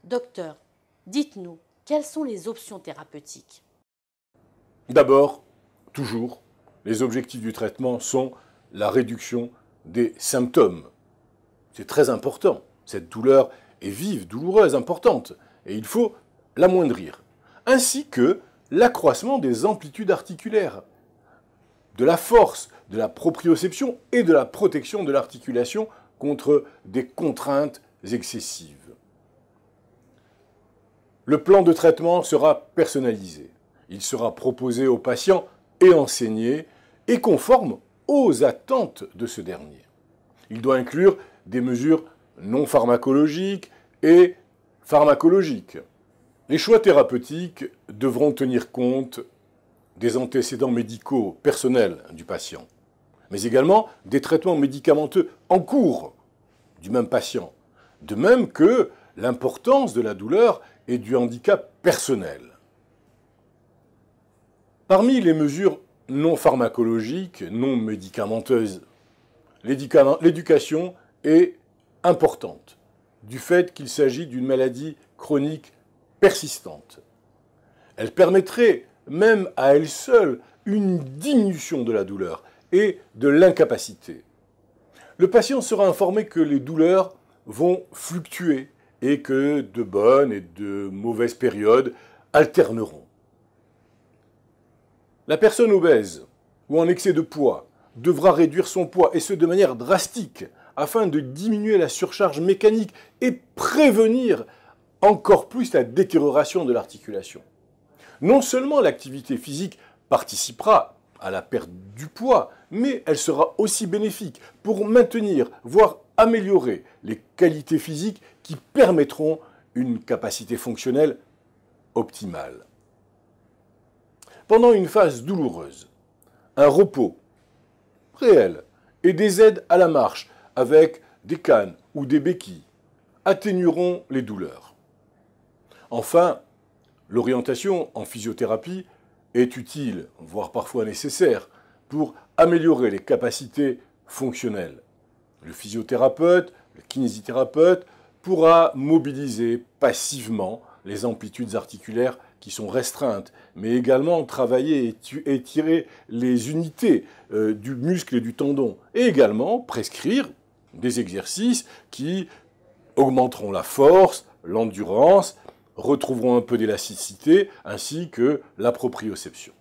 Docteur, dites-nous, quelles sont les options thérapeutiques? D'abord, toujours, les objectifs du traitement sont la réduction des symptômes. C'est très important. Cette douleur est vive, douloureuse, importante, et il faut l'amoindrir. Ainsi que l'accroissement des amplitudes articulaires, de la force, de la proprioception et de la protection de l'articulation contre des contraintes excessives. Le plan de traitement sera personnalisé. Il sera proposé au patient et enseigné et conforme aux attentes de ce dernier. Il doit inclure des mesures non pharmacologiques et pharmacologiques. Les choix thérapeutiques devront tenir compte des antécédents médicaux personnels du patient, mais également des traitements médicamenteux en cours du même patient, de même que l'importance de la douleur et du handicap personnel. Parmi les mesures non pharmacologiques, non médicamenteuses, l'éducation est importante, du fait qu'il s'agit d'une maladie chronique persistante. Elle permettrait même à elle seule une diminution de la douleur et de l'incapacité. Le patient sera informé que les douleurs vont fluctuer et que de bonnes et de mauvaises périodes alterneront. La personne obèse ou en excès de poids devra réduire son poids, et ce de manière drastique, afin de diminuer la surcharge mécanique et prévenir encore plus la détérioration de l'articulation. Non seulement l'activité physique participera à la perte du poids, mais elle sera aussi bénéfique pour maintenir, voire améliorer les qualités physiques qui permettront une capacité fonctionnelle optimale. Pendant une phase douloureuse, un repos réel et des aides à la marche avec des cannes ou des béquilles atténueront les douleurs. Enfin, l'orientation en physiothérapie est utile, voire parfois nécessaire, pour améliorer les capacités fonctionnelles. Le physiothérapeute, le kinésithérapeute pourra mobiliser passivement les amplitudes articulaires qui sont restreintes, mais également travailler et étirer les unités du muscle et du tendon, et également prescrire des exercices qui augmenteront la force, l'endurance, retrouveront un peu d'élasticité, ainsi que la proprioception.